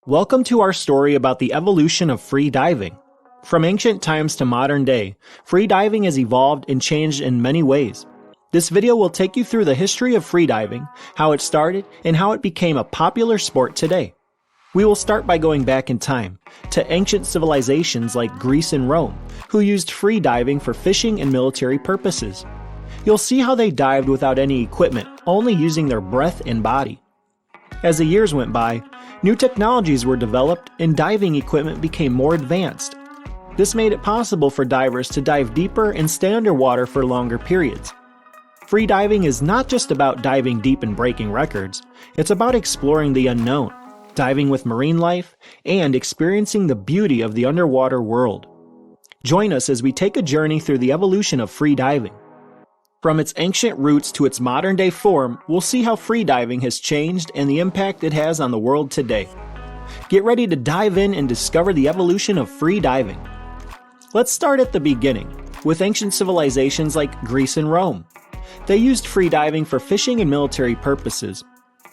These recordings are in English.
Welcome to our story about the evolution of free diving. From ancient times to modern day, free diving has evolved and changed in many ways. This video will take you through the history of free diving, how it started, and how it became a popular sport today. We will start by going back in time, to ancient civilizations like Greece and Rome, who used free diving for fishing and military purposes. You'll see how they dived without any equipment, only using their breath and body. As the years went by, new technologies were developed and diving equipment became more advanced. This made it possible for divers to dive deeper and stay underwater for longer periods. Free diving is not just about diving deep and breaking records, it's about exploring the unknown, diving with marine life, and experiencing the beauty of the underwater world. Join us as we take a journey through the evolution of free diving. From its ancient roots to its modern-day form, we'll see how free diving has changed and the impact it has on the world today. Get ready to dive in and discover the evolution of free diving. Let's start at the beginning, with ancient civilizations like Greece and Rome. They used free diving for fishing and military purposes.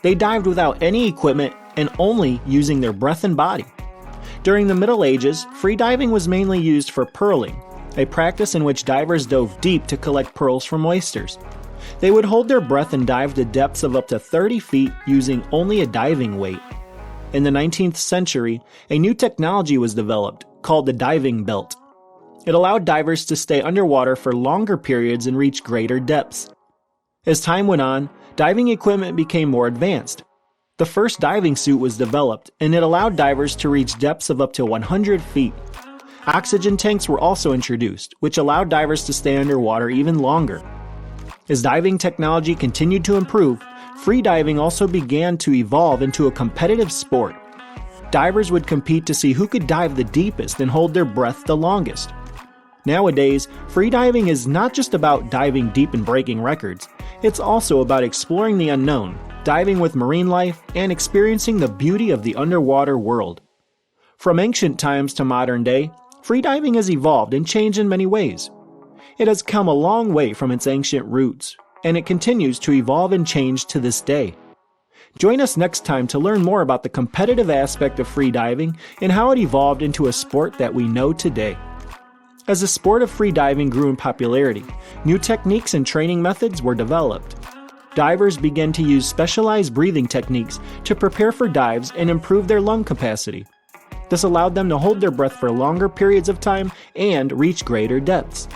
They dived without any equipment and only using their breath and body. During the Middle Ages, free diving was mainly used for pearling, a practice in which divers dove deep to collect pearls from oysters. They would hold their breath and dive to depths of up to 30 feet using only a diving weight. In the 19th century, a new technology was developed called the diving belt. It allowed divers to stay underwater for longer periods and reach greater depths. As time went on, diving equipment became more advanced. The first diving suit was developed, and it allowed divers to reach depths of up to 100 feet. Oxygen tanks were also introduced, which allowed divers to stay underwater even longer. As diving technology continued to improve, free diving also began to evolve into a competitive sport. Divers would compete to see who could dive the deepest and hold their breath the longest. Nowadays, free diving is not just about diving deep and breaking records, it's also about exploring the unknown, diving with marine life, and experiencing the beauty of the underwater world. From ancient times to modern day, free diving has evolved and changed in many ways. It has come a long way from its ancient roots, and it continues to evolve and change to this day. Join us next time to learn more about the competitive aspect of free diving and how it evolved into a sport that we know today. As the sport of free diving grew in popularity, new techniques and training methods were developed. Divers began to use specialized breathing techniques to prepare for dives and improve their lung capacity. This allowed them to hold their breath for longer periods of time and reach greater depths.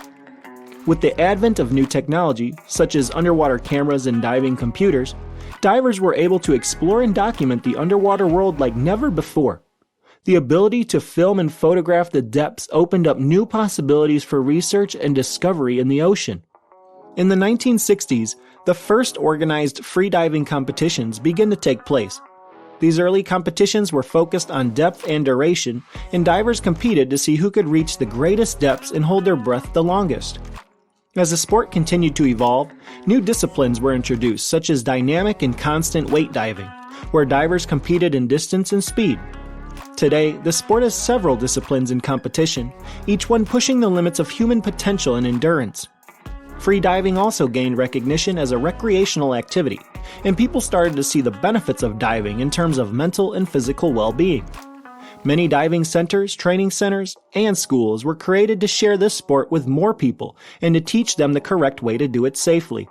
With the advent of new technology, such as underwater cameras and diving computers, divers were able to explore and document the underwater world like never before. The ability to film and photograph the depths opened up new possibilities for research and discovery in the ocean. In the 1960s, the first organized free diving competitions began to take place. These early competitions were focused on depth and duration, and divers competed to see who could reach the greatest depths and hold their breath the longest. As the sport continued to evolve, new disciplines were introduced, such as dynamic and constant weight diving, where divers competed in distance and speed. Today, the sport has several disciplines in competition, each one pushing the limits of human potential and endurance. Free diving also gained recognition as a recreational activity, and people started to see the benefits of diving in terms of mental and physical well-being. Many diving centers, training centers, and schools were created to share this sport with more people and to teach them the correct way to do it safely.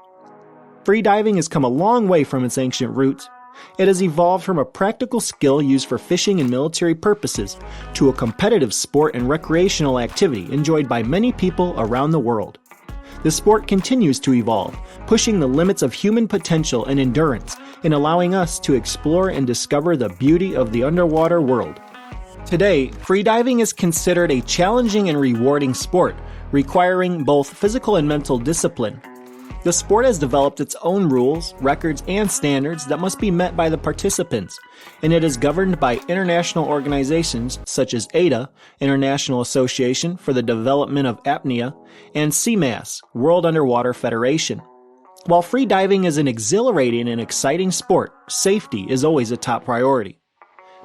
Free diving has come a long way from its ancient roots. It has evolved from a practical skill used for fishing and military purposes to a competitive sport and recreational activity enjoyed by many people around the world. The sport continues to evolve, pushing the limits of human potential and endurance and allowing us to explore and discover the beauty of the underwater world. Today, freediving is considered a challenging and rewarding sport, requiring both physical and mental discipline. The sport has developed its own rules, records, and standards that must be met by the participants, and it is governed by international organizations such as ADA, International Association for the Development of Apnea, and CMAS, World Underwater Federation. While free diving is an exhilarating and exciting sport, safety is always a top priority.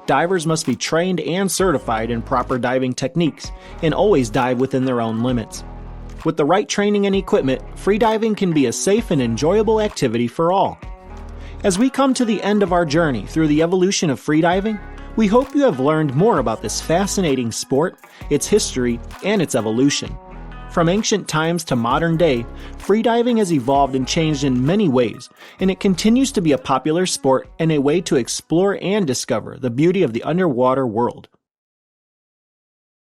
Divers must be trained and certified in proper diving techniques, and always dive within their own limits. With the right training and equipment, freediving can be a safe and enjoyable activity for all. As we come to the end of our journey through the evolution of freediving, We hope you have learned more about this fascinating sport, its history, and its evolution. From ancient times to modern day, freediving has evolved and changed in many ways, and it continues to be a popular sport and a way to explore and discover the beauty of the underwater world.